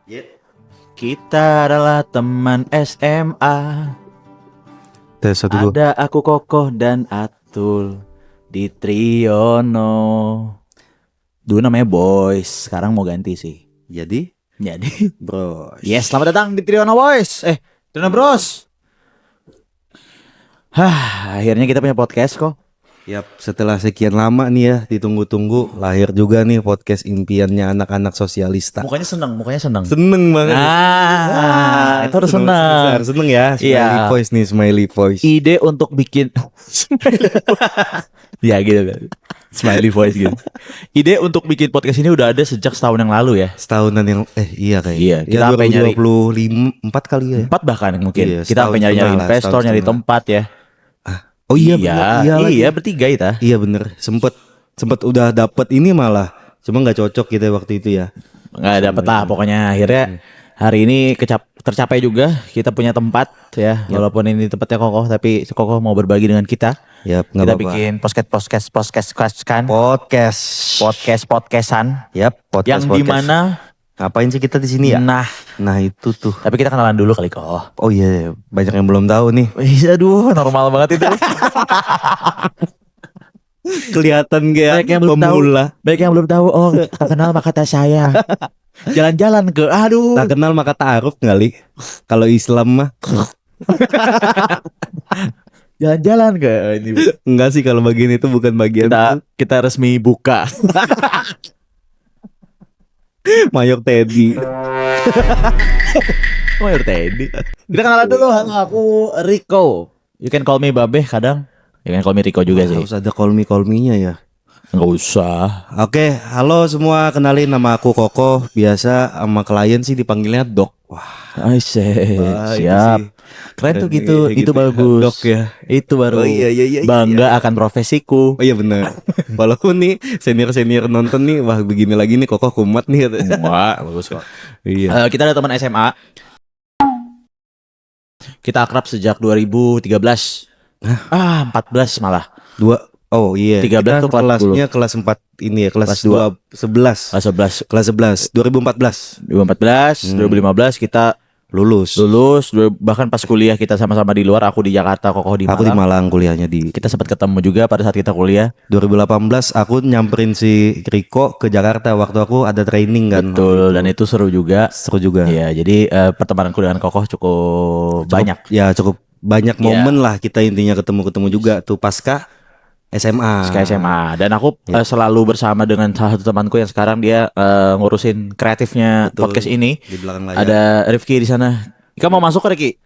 Yeah. Kita adalah teman SMA. Tes 1 2. Ada aku, Kokoh, dan Atul di Triono. Dulu namanya Boys, sekarang mau ganti sih. Jadi Bros. Yes, selamat datang di Triono Boys. Triono Bros. Akhirnya kita punya podcast kok. Yap, setelah sekian lama nih ya ditunggu-tunggu, lahir juga nih podcast impiannya anak-anak sosialista. Mukanya seneng. Seneng banget. Itu harus seneng. Seneng ya, smiley voice nih, smiley voice. Ide untuk bikin ya gitu kan. Smiley voice gitu. Ide untuk bikin podcast ini udah ada sejak setahun yang lalu ya. Setahunan yang iya kayaknya. Iya, kita ya, sampai nyari 24 kali ya. 4 bahkan mungkin. Iya, Kita sampai nyari investor, nyari tempat ya. Oh iya, iya bertiga itu. Iya bener, sempet udah dapet ini malah, cuma nggak cocok gitu waktu itu ya. Nggak dapet lah pokoknya. Akhirnya hari ini tercapai juga. Kita punya tempat ya. Walaupun ini tempatnya Kokoh, tapi Kokoh mau berbagi dengan kita. Yap, Kita bikin podcastan. Yap, Yang dimana ngapain sih kita di sini ya? Nah itu tuh. Tapi kita kenalan dulu kali Koh. Oh iya, banyak yang belum tahu nih. Aduh, normal banget itu. Kelihatan kayak pemula. Banyak yang belum tahu. Oh, tak kenal maka kata saya. Jalan-jalan ke, aduh. Tak kenal maka ta'aruf kali. Kalau Islam mah. Jalan-jalan ke ini. Enggak sih, kalau bagian itu bukan bagian kita resmi buka. Mayor Teddy. Mayor Teddy. Kita kenalan dulu. Halo, aku Rico. You can call me Babe kadang. You can call me Rico juga sih. Harus ada call me-nya ya. Enggak usah. Oke, halo semua, kenalin nama aku Koko. Biasa sama klien sih dipanggilnya Dok. Wah, siap. Keren tuh gitu. Itu bagus. Dok ya. Itu baru. Iya, bangga akan profesiku. Oh iya benar. Walaupun nih senior nonton nih, wah begini lagi nih Koko kumat nih. Wah, bagus kok. Iya. Kita ada teman SMA. Kita akrab sejak 2013. 14 malah. Oh iya. 13 tuh kelasnya kelas 4 ini ya, kelas 11. Kelas 11 2014. 2015 kita lulus. Bahkan pas kuliah kita sama-sama di luar. Aku di Jakarta, Kokoh di Malang. Aku di Malang kuliahnya di. Kita sempat ketemu juga pada saat kita kuliah. 2018 aku nyamperin si Riko ke Jakarta waktu aku ada training kan. Betul, dan itu seru juga. Iya, jadi pertemananku dengan Kokoh cukup banyak. Ya, cukup banyak momen lah kita intinya ketemu juga tuh pasca SMA. Dan aku selalu bersama dengan salah satu temanku yang sekarang dia ngurusin kreatifnya. Betul, podcast ini. Di belakang layar. Ada Rifki di sana. Kamu mau masuk, Rifki?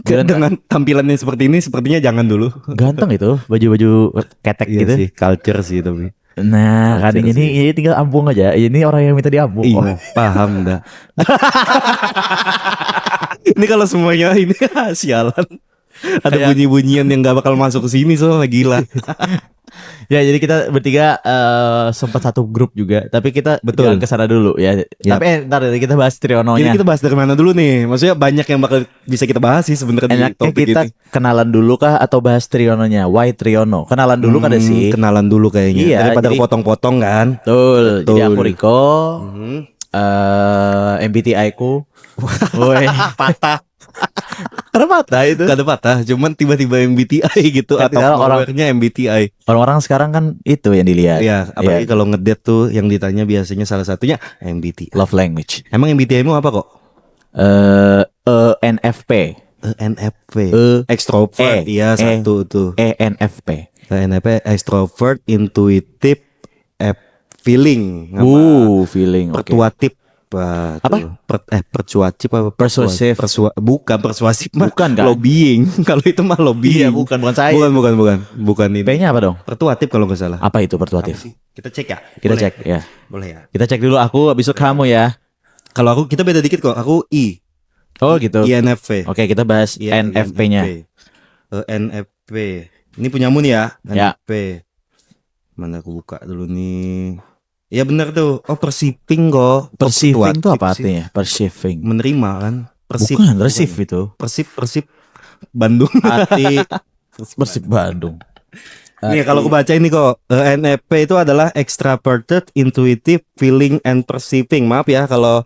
Dengan tampilannya seperti ini, sepertinya jangan dulu. Ganteng itu, baju-baju ketek gitu. Sih, culture sih tapi. Nah, kan ini tinggal ambung aja. Ini orang yang minta diambung. Iya, paham dah. Ini kalau semuanya ini sialan. Ada bunyi-bunyian yang gak bakal masuk ke sini, soalnya gila. Ya, jadi kita bertiga sempat satu grup juga, tapi kita jalan ke sana dulu ya. Tapi ntar kita bahas Triononya. Jadi kita bahas dari mana dulu nih? Maksudnya banyak yang bakal bisa kita bahas sih sebenarnya di topik kita ini. Kenalan dulu kah atau bahas Triononya? Why Triono? Kenalan dulu kan sih. Kenalan dulu kayaknya. Iya, daripada potong-potong kan. Betul. Jadi aku Riko. MBTI ku. Woi, patah. Karena patah itu. Gak ada patah, cuman tiba-tiba MBTI gitu. Kan atau orangnya MBTI. Orang-orang sekarang kan itu yang dilihat. Iya, apalagi kalau ngedate tuh yang ditanya biasanya salah satunya MBTI. Love language. Emang MBTI mu apa kok? ENFP. ENFP. Extrovert. Iya, satu tuh. ENFP. ENFP extrovert, intuitive, feeling. Feeling. Persuasif. Apa? Persuasif apa? Persuasif. Bukan persuasif mah. Bukan kan? Lobbying. Kalau itu mah lobbying. Iya, bukan saya. Bukan ini. P-nya apa dong? Persuasif kalau nggak salah. Apa itu persuasif? Kita cek ya. Kita cek ya. Boleh ya. Kita cek dulu aku, habis itu kamu ya. Kalau aku kita beda dikit kok. Aku I. Oh gitu. INFP. Oke, kita bahas NFP-nya. NFP. Ini punyamu nih ya. Ya. NFP. Mana aku buka dulu nih. Ya benar tuh. Oh, perceiving kok. Perceiving itu apa artinya? Perceiving. Menerima kan. Bukan receive itu. Persib Bandung. Arti Persib Bandung. Nih kalau aku baca ini kok ENFP itu adalah extraverted, intuitive, feeling and perceiving. Maaf ya kalau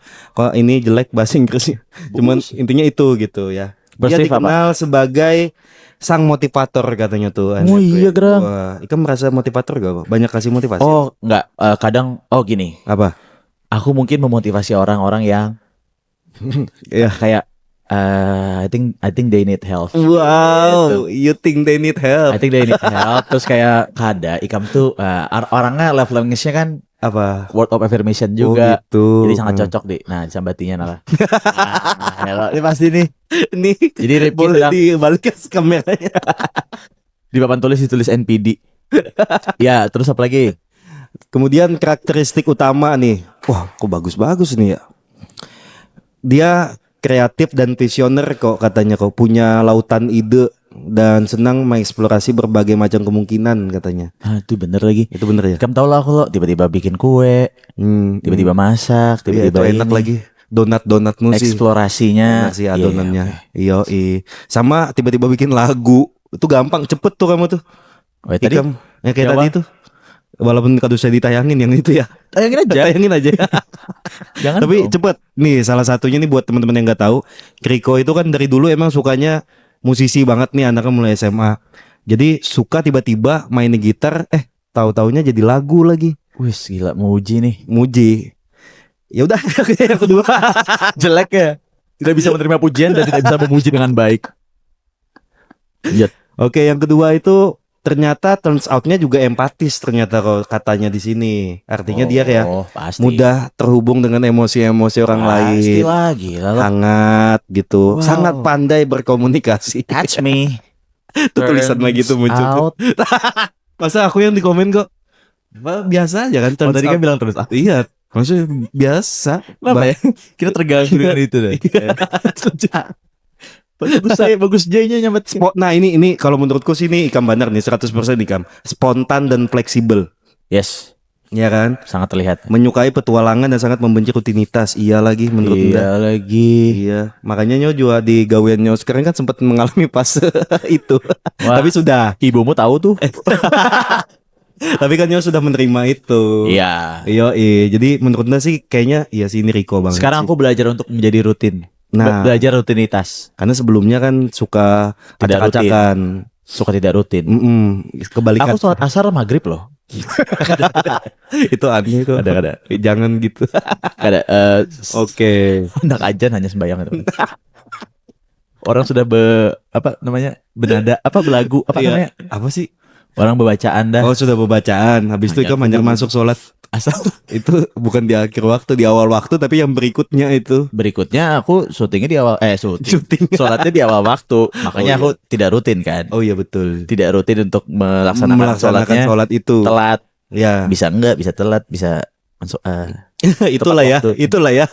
ini jelek bahasa Inggrisnya. Cuman intinya itu gitu ya. Dia Perceive apa? dikenal sebagai sang motivator katanya tuh Oh ENFP. iya, Grang. Wah, Ikam merasa motivator gak kok? Banyak kasih motivasi? Oh enggak, kadang gini, Apa? aku mungkin memotivasi orang-orang yang Ya. kayak I think they need help. Wow, you think they need help? I think they need help. Terus kayak Ikam tuh orangnya love language-nya kan Apa? word of affirmation juga. Oh gitu. Jadi sangat cocok deh. Nah, disambatinya Nala. Ini pasti nih. Nih, Jadi Rifki boleh bilang, dibalikin kameranya. di papan tulis ditulis NPD. Ya, terus apa lagi? Kemudian karakteristik utama nih. Wah, kok bagus-bagus nih ya. Dia kreatif dan visioner kok katanya, kok punya lautan ide dan senang mengeksplorasi berbagai macam kemungkinan katanya. Itu bener lagi. Itu bener ya? Kamu tau lah kalau tiba-tiba bikin kue, tiba-tiba masak, Iya, itu tiba-tiba enak ini. lagi. Donat-donatmu sih. Eksplorasinya. Enak sih adonannya. Iya, sama tiba-tiba bikin lagu. Itu gampang, cepet tuh kamu tuh. Oh, ya, tadi Ikam, yang kayak Jawa. tadi itu. Walaupun kado saya ditayangin yang itu ya. tayangin aja. Tayangin aja. Jangan Tapi dong. cepet. Nih salah satunya nih buat teman-teman yang nggak tahu, Kriko itu kan dari dulu emang sukanya musisi banget nih, anaknya mulai SMA. Jadi suka tiba-tiba mainin gitar, tahu-taunya jadi lagu lagi. Wis gila, mau uji nih. Muji. Ya udah, yang kedua. Jelek ya. Tidak bisa menerima pujian dan tidak bisa memuji dengan baik. Iya. Oke, yang kedua itu ternyata turns out-nya juga empatis ternyata kok katanya di sini. Artinya dia kayak pasti. mudah terhubung dengan emosi-emosi orang Pasti lain. lagi lah. Hangat gitu. Wow. Sangat pandai berkomunikasi. Touch me. Itu tulisan lagi tuh muncul. Out. Masa aku yang di komen kok? Biasa aja kan. Oh, tadi kan out. bilang terus. Iya, maksudnya biasa. Kenapa ya? Kita terganggu dengan itu deh. bagus J-nya nyambat. Nah ini kalau menurutku sih ini Ikam benar nih 100% Ikam. Spontan dan fleksibel. Yes, Ya kan? sangat terlihat. Menyukai petualangan dan sangat membenci rutinitas. Iya lagi menurut Anda. Iya lagi. Iya, makanya Nyo juga di gawean Nyo sekarang kan sempat mengalami fase itu. Wah. Tapi sudah. Ibumu tahu tuh. Tapi kan Nyo sudah menerima itu. Iya. Jadi menurut Anda sih kayaknya iya sih ini Riko banget. Sekarang sih. aku belajar untuk menjadi rutin. Nah. Belajar rutinitas. Karena sebelumnya kan suka Tidak acak-acakan. Suka tidak rutin. Kebalikan. Aku sholat asar maghrib loh. Itu aneh itu. Ada. Jangan gitu. Ada. Oke. Hendak ajan hanya sembahyang itu. Orang sudah benada belagu namanya? Apa sih? Orang bebacaan dah. Oh sudah pembacaan. Habis itu kan manjang masuk sholat. Asal Itu bukan di akhir waktu, di awal waktu, tapi yang berikutnya itu. berikutnya aku syutingnya di awal Syuting. sholatnya di awal waktu. Makanya aku tidak rutin kan. Oh iya betul. Tidak rutin untuk melaksanakan sholatnya. sholat itu. Telat. Ya. Bisa enggak, bisa telat, bisa masuk Itulah ya. waktu. Itulah ya.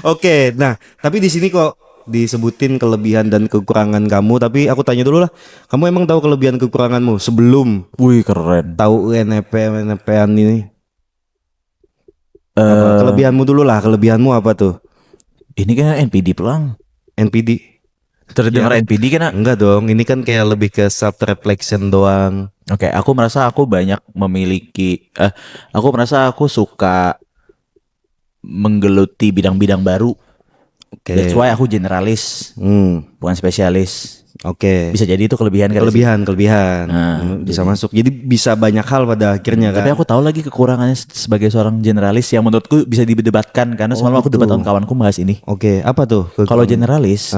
Oke, nah, tapi di sini kok disebutin kelebihan dan kekurangan kamu, tapi aku tanya dulu lah. Kamu emang tahu kelebihan kekuranganmu sebelum Wih, keren. tahu NFP-an ini? Apa? Kelebihanmu dulu lah, kelebihanmu apa tuh? Ini kan NPD pelang. NPD? Terdengar Ya. NPD kan? Enggak dong, ini kan kayak lebih ke self reflection doang. Oke, aku merasa aku banyak memiliki aku merasa aku suka menggeluti bidang-bidang baru. Oke. That's why aku generalis, bukan spesialis. Oke. Bisa jadi itu kelebihan kan? Kelebihan. Nah, Bisa masuk. Jadi bisa banyak hal pada akhirnya kan. Tapi aku tahu lagi kekurangannya sebagai seorang generalis yang menurutku bisa didebatkan karena semalam aku gitu. debat dengan kawanku bahas ini. Oke, apa tuh? Kalau generalis,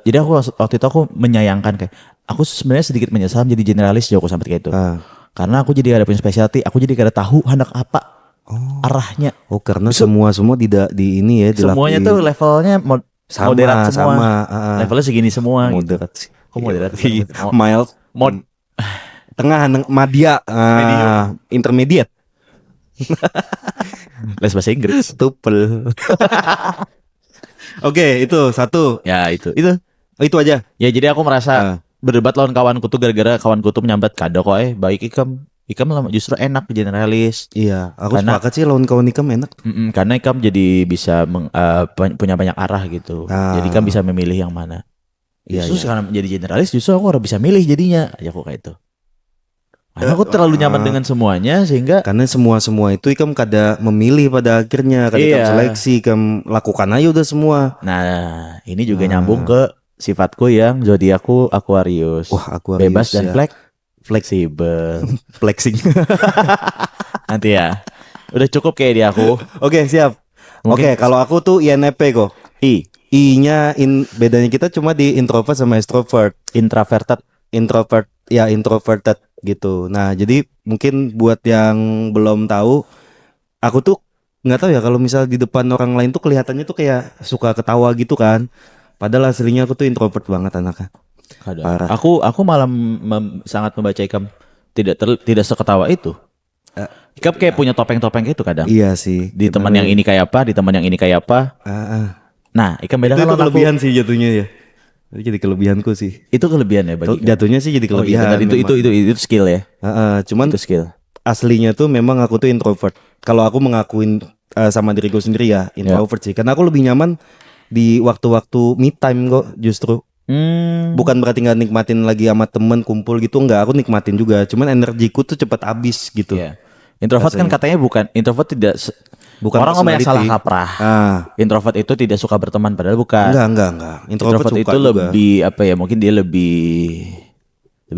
jadi aku waktu itu aku menyayangkan kayak aku sebenarnya sedikit menyesal menjadi generalis Joko sampai kayak itu. Karena aku jadi gak ada punya specialty, aku jadi gak ada tahu hendak apa arahnya. Oh, karena semua tidak di ini ya, Semuanya tuh levelnya moderat semua. sama. Levelnya segini semua. Moderat Gitu. sih. Kok moderat? Mild, tengah, media, intermediate, Les bahasa Inggris. tupel. Oke, itu satu. Ya itu. Oh, itu aja. Ya jadi aku merasa berdebat lawan kawanku tuh gara-gara kawanku tuh menyambat kado kok baik Ikam justru enak generalis. Iya, aku Karena- sepakat sih lawan kawan Ikam enak. Karena Ikam jadi bisa punya banyak arah gitu. Ah. Jadi Ikam bisa memilih yang mana. Iya, Justru iya. karena menjadi generalis justru aku harus bisa milih jadinya. Ya aku kayak itu. Karena aku terlalu nyaman dengan semuanya sehingga Karena semua itu ikam kada memilih pada akhirnya, kada ikam Iya. seleksi, ikam lakukan aja udah semua. Nah, ini juga nyambung ke sifatku yang zodiakku Aquarius. Wah, Aquarius Bebas dan ya. fleksibel. Flexing. Nanti ya. Udah cukup kayak di aku. Oke, siap. Mungkin- Oke, kalau aku tuh INFP kok. I, I-nya bedanya kita cuma di introvert sama extrovert. introverted. Introvert ya introverted gitu. Nah, jadi mungkin buat yang belum tahu, aku tuh nggak tahu ya kalau misal di depan orang lain tuh kelihatannya tuh kayak suka ketawa gitu kan. Padahal aslinya aku tuh introvert banget anaknya. Kadang. Parah. Aku malah sangat membaca Ikam tidak seketawa itu. Ikam kayak punya topeng-topeng itu kadang. Iya sih. Di teman yang ini kayak apa, di teman yang ini kayak apa. Nah, Ikam beda Itu kalau aku. kelebihan sih jatuhnya ya. Itu jadi kelebihanku sih. Itu kelebihan ya bagi Ikam. Jatuhnya sih jadi Oh, iya, kelebihan. benar. Itu skill ya. Cuman Itu skill. aslinya tuh memang aku tuh introvert. Kalau aku mengakuin sama diriku sendiri ya introvert sih. Karena aku lebih nyaman di waktu-waktu me time kok justru. Bukan berarti nggak nikmatin lagi sama temen kumpul gitu, nggak. Aku nikmatin juga. Cuman energiku tuh cepet habis gitu. Iya. Introvert kan katanya introvert tidak Bukan orang ngomongnya salah personality. kaprah. Introvert Introvert itu tidak suka berteman padahal bukan. Enggak. Introvert suka itu juga. lebih apa ya? Mungkin dia lebih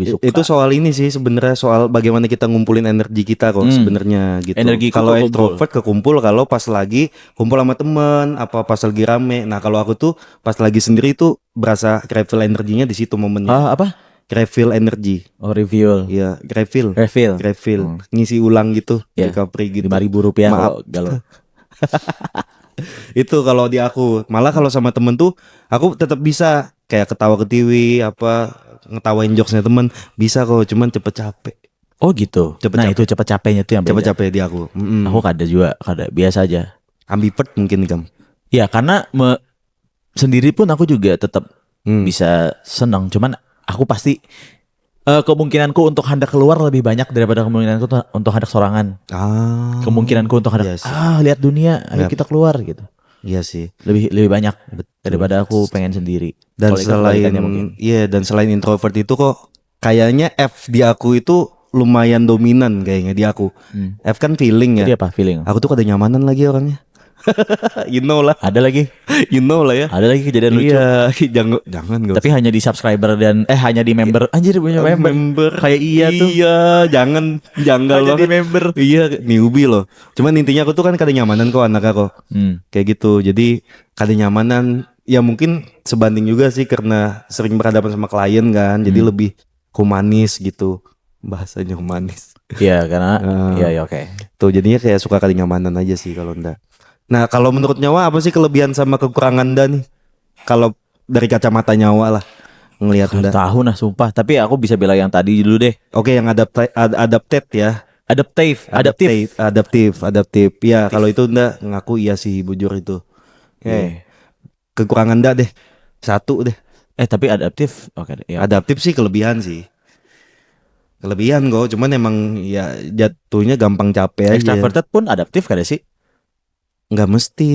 suka. Itu soal ini sih sebenarnya, soal bagaimana kita ngumpulin energi kita kok sebenarnya gitu. Energiku Kalau kekumpul. extrovert kekumpul kalau pas lagi kumpul sama temen, apa pas lagi rame. Nah, kalau aku tuh pas lagi sendiri tuh berasa refill energinya di situ momennya. Apa? Refill energi. Oh, review. Iya, refill. Refill. Ngisi ulang gitu, Ya. recovery gitu. 5.000 rupiah Maaf. kalau galau. Itu kalau di aku. Malah kalau sama temen tuh aku tetap bisa kayak ketawa ke TV, apa ngetawain jokesnya temen, bisa kok, cuman cepet capek. Oh gitu. Cepet Nah capek. itu cepet capeknya tuh yang beda. Cepet capek di aku. Aku kada juga, kada biasa aja. Ambivert mungkin kamu. Ya karena sendiri pun aku juga tetap bisa senang. Cuman aku pasti kemungkinanku untuk hendak keluar lebih banyak daripada kemungkinanku untuk hendak sorangan. Kemungkinanku untuk hendak Iya sih. lihat dunia, ayo kita keluar gitu. Iya sih. Lebih banyak daripada aku pengen sendiri. Dan Kalau itu kebalikannya mungkin. dan selain introvert itu kok kayaknya F di aku itu lumayan dominan kayaknya di aku. F kan feeling ya. Jadi apa feeling? Aku tuh kada nyamanan lagi orangnya. You know lah. Ada lagi. You know lah ya. Ada lagi kejadian lucu. Iya, jangan gak Tapi hanya di subscriber dan hanya di member. Anjir punya member. Kayak iya tuh. Iya, jangan janggal Hanya di banget. member. Iya, newbie loh. Cuman intinya aku tuh kan kada nyamanan kok anaknya kok. Kayak gitu. Jadi kada nyamanan. Ya mungkin sebanding juga sih karena sering berhadapan sama klien kan. Jadi lebih humanis gitu. Bahasanya humanis. Iya karena iya oke. Tuh jadinya kayak suka kada nyamanan aja sih kalau ndak. Nah, kalau menurut Nyawa apa sih kelebihan sama kekurangan Anda nih? Kalau dari kacamata Nyawa lah ngelihat Anda. Tahu nah sumpah. Tapi aku bisa bilang yang tadi dulu deh. Oke, yang adapted ya. Adaptif. Adaptif. Ya, kalau itu Anda ngaku iya sih bujur itu. Oke. Kekurangan Anda deh. Satu deh. Tapi adaptif. Oke deh. Ya. Adaptif sih kelebihan sih. Kelebihan kok, cuman emang ya jatuhnya gampang capek aja. Extroverted pun adaptif kada sih? Nggak mesti.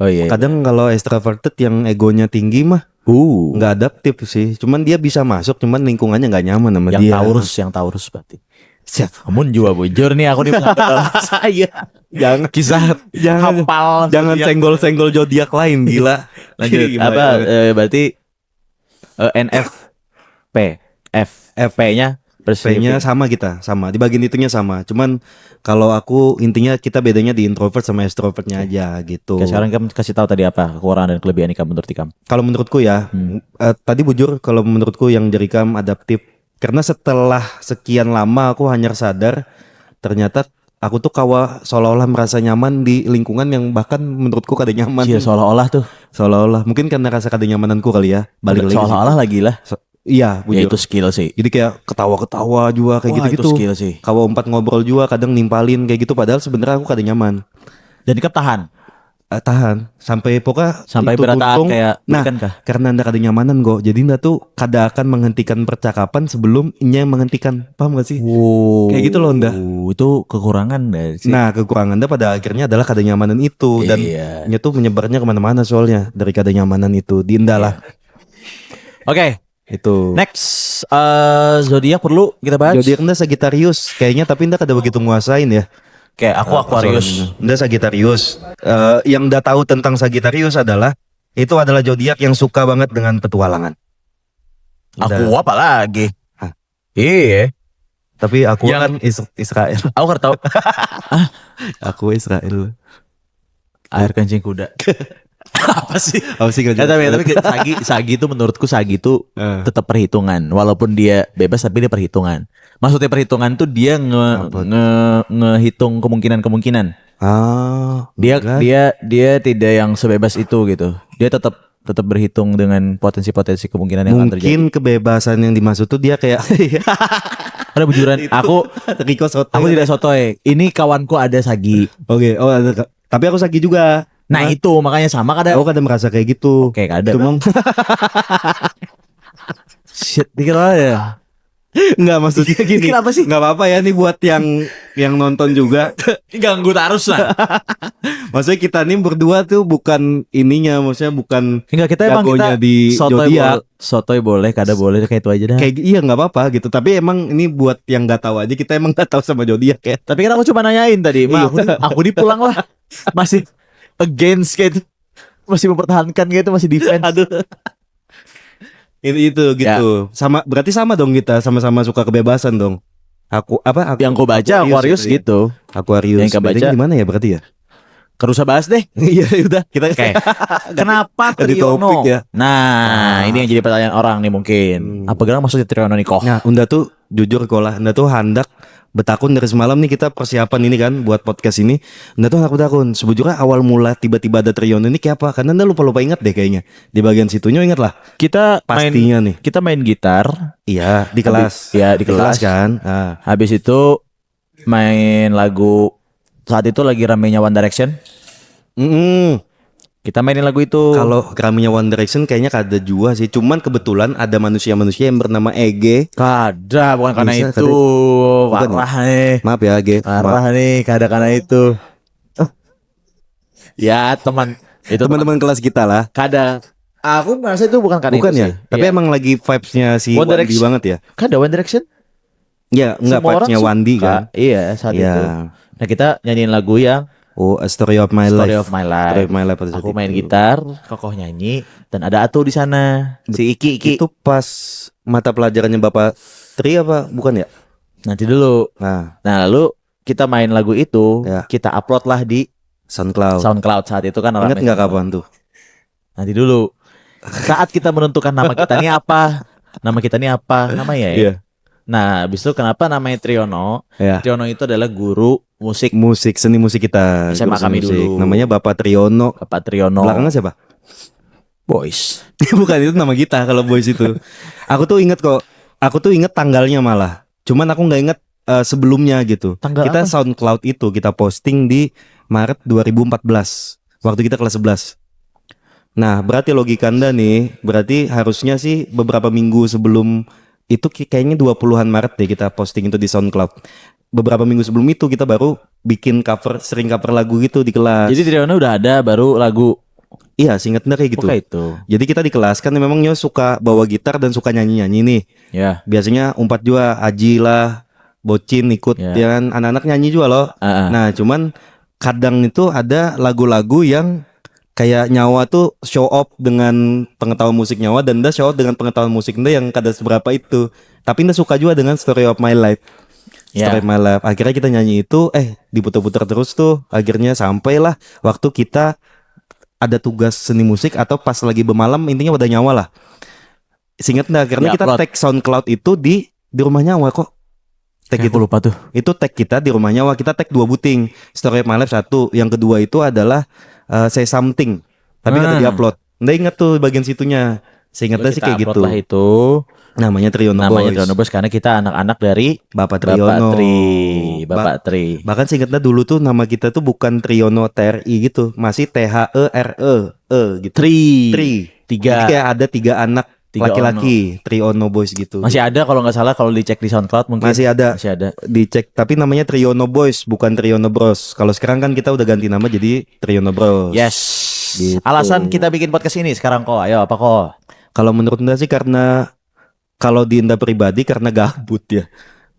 Oh iya. Kadang kalau extroverted yang egonya tinggi mah nggak adaptif sih. Cuman dia bisa masuk, cuman lingkungannya nggak nyaman sama yang dia. Yang Taurus berarti. Siap. Kamu juga bujur nih aku nih. Saya. Jangan Jangan hafal. jangan senggol-senggol zodiak lain, gila. Lanjut. Gimana? Berarti NFP. P-nya P-nya sama kita, sama. Di bagian itunya sama. Cuman kalau aku intinya kita bedanya di introvert sama extrovertnya aja gitu. Oke, sekarang kamu kasih tahu tadi apa kekurangan dan kelebihan Ikam menurut Ikam. Kalau menurutku ya, tadi bujur kalau menurutku yang Jerikam adaptif. Karena setelah sekian lama aku hanya sadar ternyata aku tuh seolah-olah merasa nyaman di lingkungan yang bahkan menurutku kada nyaman. Iya seolah-olah tuh. Seolah-olah. Mungkin karena rasa kada nyamananku kali ya. Balik lagi. Seolah-olah lagi lah. Iya, Ya bujur. itu skill sih. Jadi kayak ketawa-ketawa juga kayak Wah, gitu-gitu. itu skill sih. Kawa umpat ngobrol juga kadang nimpalin kayak gitu padahal sebenarnya aku kada nyaman. Dan Ikam tahan. Tahan sampai pokoknya Sampai itu berataan tuntung. kayak Nah, bukan kah? karena Anda kada nyamanan kok. Jadi Anda tuh kada akan menghentikan percakapan sebelum Nya yang menghentikan. Paham gak sih? Kayak gitu loh Anda. Itu kekurangan dari sih. Nah, kekurangan Anda pada akhirnya adalah kada nyamanan itu dan Iya. Nya tuh menyebarnya kemana-mana soalnya dari kada nyamanan itu. Di Anda lah. Oke, Itu. next zodiak perlu kita bahas. Zodiak Anda Sagittarius kayaknya, tapi Anda kada begitu nguasain ya. Oke, aku Aquarius. Anda Sagittarius. Yang Anda tahu tentang Sagittarius adalah itu adalah zodiak yang suka banget dengan petualangan. Aku apa lagi? Hah? Iya. Tapi aku Yang- kan Israel. Aku nggak tahu. Aku Israel. Air kencing kuda. Apa sih? Apa sih Ya, tapi Sagi itu menurutku Sagi itu Eh. tetap perhitungan. Walaupun dia bebas tapi dia perhitungan. Maksudnya perhitungan tuh dia Apa? ngehitung kemungkinan-kemungkinan. Dia enggak. dia tidak yang sebebas itu gitu. Dia tetap berhitung dengan potensi-potensi kemungkinan yang akan terjadi. Mungkin kebebasan yang dimaksud tuh dia kayak Ada bujuran. Aku Rico Soto. aku tidak sotoy. Ini kawanku ada Sagi. Oke, tapi aku Sagi juga. Nah itu makanya sama kada. Aku kadang merasa kayak gitu. Oke kada. Cuma Shit, dikit aja. enggak maksudnya gini. Kenapa sih? Enggak apa-apa ya nih buat yang nonton juga. Ganggu terus lah. Maksudnya kita nih berdua tuh bukan ininya, maksudnya bukan Enggak, kita emang jagonya kita di zodiak. sotoy boleh, kada boleh kayak itu aja dah. Kayak iya nggak apa-apa gitu. Tapi emang ini buat yang nggak tahu aja, kita emang nggak tahu sama zodiak ya. Tapi kan aku cuma nanyain tadi, Iya. aku di pulang lah. Masih against kayak itu. Masih mempertahankan gitu, masih defense. Aduh. Itu gitu. Sama berarti sama dong, kita sama-sama suka kebebasan dong. Aku apa? Yang kau baca Aquarius ya. gitu. Aquarius. Yang kau baca. Bedanya gimana ya berarti ya? Kerusah bahas deh. Iya udah kita Oke. Kenapa Ganti Triono? topik ya. Nah, ini yang jadi pertanyaan orang nih mungkin. Apa gerak maksudnya Triono Niko? Nah, Unda tuh jujur kolah, Unda tuh hendak betakun dari semalam nih kita persiapan ini kan buat podcast ini. Unda tuh hendak betakun. Sebujurnya awal mula tiba-tiba ada Triono ini kayak apa? Karena Unda lupa-lupa ingat deh kayaknya. Di bagian situnya ingat lah. Kita Pastinya nih. kita main gitar. Iya, di kelas. Iya, di kelas. Kan. Nah. Habis itu main lagu, saat itu lagi ramenya One Direction. Kita mainin lagu itu. Kalau keramnya One Direction kayaknya kada jua sih. Cuman kebetulan ada manusia-manusia yang bernama Ege. Kada, bukan karena Bisa, itu. Bukan Parah nih. Maaf ya Ege. Parah nih, kada karena itu. Ya teman, itu Teman-teman kelas kita lah. kada. Aku merasa itu bukan karena Bukan itu ya? sih. Tapi Iya. emang lagi vibes-nya si One Wandi Direction. banget ya. Kada One Direction. Ya, enggak Semua orang vibes-nya Wandi suka. kan. Iya, saat Iya. itu. Nah, kita nyanyiin lagu yang Oh, A Story of My Story Life. of My Story Life. of My Life pada saat Aku main itu. gitar, Kokoh nyanyi, dan ada Atu di sana. Si Iki. Itu pas mata pelajarannya Bapak Tri apa bukan ya? Nanti dulu. Nah, Nah, lalu kita main lagu itu, Ya. kita upload lah di SoundCloud. SoundCloud saat itu kan. Ingat rame. nggak kapan tuh? Nanti dulu. Saat kita menentukan nama kita ini apa? Nama kita ini apa? Namanya ya. Iya. Nah, habis itu kenapa namanya Triono? Ya. Triono itu adalah guru musik Seni musik kita. SMA Guru seni kami musik. dulu. Namanya Bapak Triono. Bapak Triono Belakangnya siapa? Boys. Bukan, itu nama kita kalau boys itu. Aku tuh inget kok. Aku tuh inget tanggalnya malah. Cuman aku nggak inget sebelumnya gitu. Tanggal Kita apa? SoundCloud itu kita posting di Maret 2014. Waktu kita kelas 11. Nah, berarti logika Anda nih, berarti harusnya sih beberapa minggu sebelum itu kayaknya 20-an Maret deh kita posting itu di SoundCloud. Beberapa minggu sebelum itu kita baru bikin sering cover lagu gitu di kelas. Jadi Triono udah ada baru lagu. Iya, singkat kayak gitu. Oke itu. Jadi kita di kelas kan memang Nyo suka bawa gitar dan suka nyanyi-nyanyi nih. Ya. Biasanya umpat juga, Aji lah, Bocin ikut, Ya. ya kan, anak-anak nyanyi juga loh. Nah, cuman kadang itu ada lagu-lagu yang kayak nyawa tuh show off dengan pengetahuan musik nyawa, dan Nda show off dengan pengetahuan musik Nda yang kada seberapa itu. Tapi Nda suka juga dengan Story of My Life. Ya. Story of My Life. Akhirnya kita nyanyi itu, diputar-putar terus tuh. Akhirnya sampailah waktu kita ada tugas seni musik atau pas lagi bermalam, intinya udah nyawa lah. Seingat Nda, karena Ya, kita tag SoundCloud itu di rumah nyawa kok. Tag Kayak itu aku lupa tuh. itu tag kita di rumah nyawa, kita tag 2 buting. Story of My Life 1, yang kedua itu adalah Say Something, tapi kata diupload. Nggak ingat tuh bagian situnya. Saya ingatnya sih Kita kayak gitu. upload lah itu. Namanya Triono Namanya Boys. Triono Boys karena kita anak-anak dari Bapak Triono. Bapak Tri. Bahkan saya ingatnya dulu tuh nama kita tuh bukan Triono TRI gitu, masih THERE gitu. Tri. Tiga. Jadi kayak ada 3 anak Tiga laki-laki, Triono Boys gitu. Masih ada kalau nggak salah, kalau dicek di SoundCloud mungkin. Masih ada. Masih ada. Dicek, tapi namanya Triono Boys bukan Triono Bros. Kalau sekarang kan kita udah ganti nama jadi Triono Bros. Yes. Gitu. Alasan kita bikin podcast ini sekarang kok. Ayo apa kok? Kalau menurut Nda sih karena kalau di Nda pribadi karena gabut ya.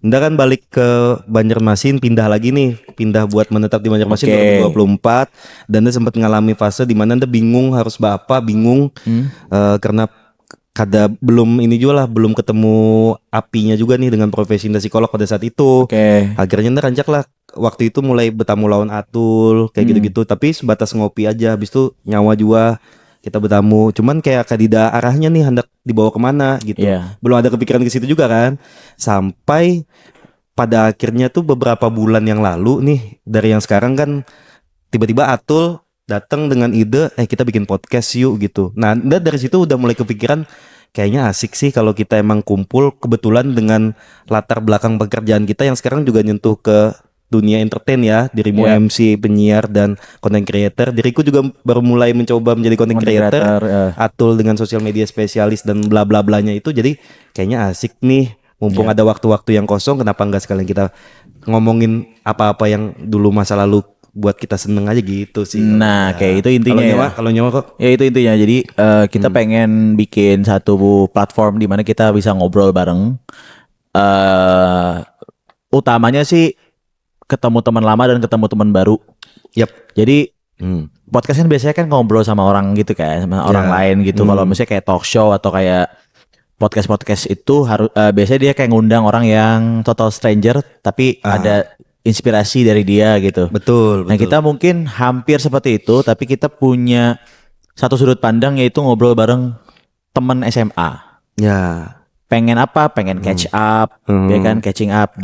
Nda kan balik ke Banjarmasin, pindah lagi nih, pindah buat menetap di Banjarmasin Oke. 2024 dan Nda sempat ngalami fase di mana Nda bingung harus apa, bingung karena belum ini juga lah, belum ketemu apinya juga nih dengan profesi Nda psikolog pada saat itu. Oke. Akhirnya Nda rancak lah waktu itu mulai bertamu lawan Atul kayak gitu-gitu, tapi sebatas ngopi aja. Habis itu nyawa juga kita bertamu, cuman kayak kadida arahnya nih hendak dibawa kemana gitu. Iya. Belum ada kepikiran ke situ juga kan. Sampai pada akhirnya tuh beberapa bulan yang lalu nih, dari yang sekarang kan tiba-tiba Atul datang dengan ide kita bikin podcast yuk gitu. Nah, dari situ udah mulai kepikiran kayaknya asik sih kalau kita emang kumpul kebetulan dengan latar belakang pekerjaan kita yang sekarang juga nyentuh ke dunia entertain ya. Dirimu Yeah. MC, penyiar dan content creator. Diriku juga baru mulai mencoba menjadi content creator. Atul dengan sosial media spesialis dan bla bla blanya itu. Jadi kayaknya asik nih. Mumpung ada waktu-waktu yang kosong, kenapa enggak sekalian kita ngomongin apa-apa yang dulu masa lalu buat kita seneng aja gitu sih. Nah, kayak itu intinya ya. Kalau nyawa kok. Ya itu intinya. Jadi kita pengen bikin satu platform di mana kita bisa ngobrol bareng. Utamanya sih ketemu teman lama dan ketemu teman baru. Yap. Jadi podcast kan biasanya kan ngobrol sama orang gitu kan, sama orang lain gitu. Kalau misalnya kayak talk show atau kayak podcast itu harus biasanya dia kayak ngundang orang yang total stranger tapi ada inspirasi dari dia gitu. Betul. Nah, kita mungkin hampir seperti itu, tapi kita punya satu sudut pandang yaitu ngobrol bareng teman SMA. Ya. Pengen apa? Pengen catch up, ya kan, catching up.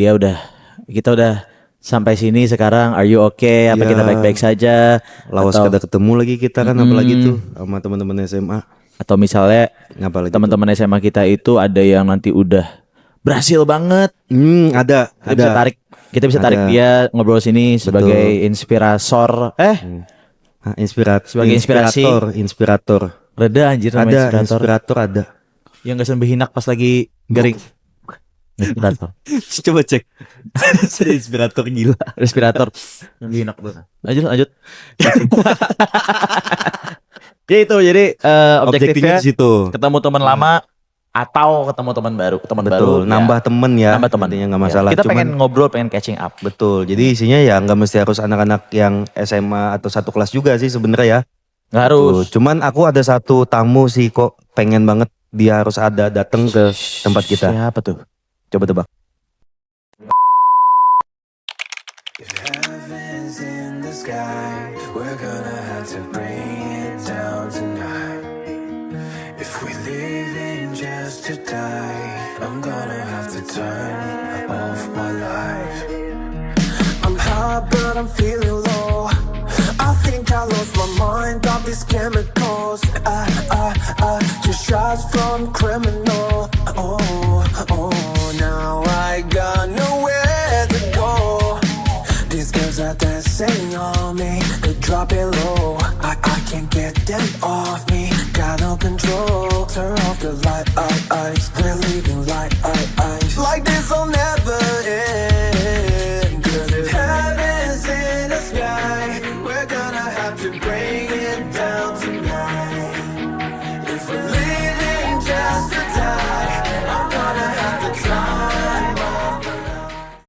Kita udah sampai sini sekarang, are you okay? Apa kita baik-baik saja? Lawas kada ketemu lagi kita kan, apalagi tuh sama teman-teman SMA. Atau misalnya Apalagi teman-teman SMA kita itu ada yang nanti udah berhasil banget. Ada. Kita bisa tarik dia ngobrol sini sebagai inspirator. Sebagai inspirator. Reda anjir namanya Ada inspirator ada. Yang gak sampai hinak pas lagi garing. Inspirator. Coba cek. Inspirator gila. Respirator. Yang hinak banget. Lanjut. Ya itu, jadi objektifnya di situ. ketemu teman lama atau ketemu teman baru. Betul, nambah temen ya. Nambah teman. Intinya nggak masalah. Kita Cuman, pengen ngobrol, pengen catching up. betul. Jadi isinya ya nggak mesti harus anak-anak yang SMA atau satu kelas juga sih sebenarnya ya. Nggak harus. Cuman aku ada satu tamu sih kok pengen banget dia harus ada datang ke tempat kita. Siapa tuh? Coba tebak. If heaven's in the sky, we're gonna have to bring it down tonight. If we living just to die, I'm gonna have to turn off my life. I'm high but I'm feeling low. I think I lost my mind on these chemicals. Just shots from criminal. Oh, now I got nowhere to go. These girls are dancing on me, they drop it low. I can't get them off me, got no control. Turn off the lights, we're living like this will never end. 'Cause if heaven's in the sky, we're gonna have to bring it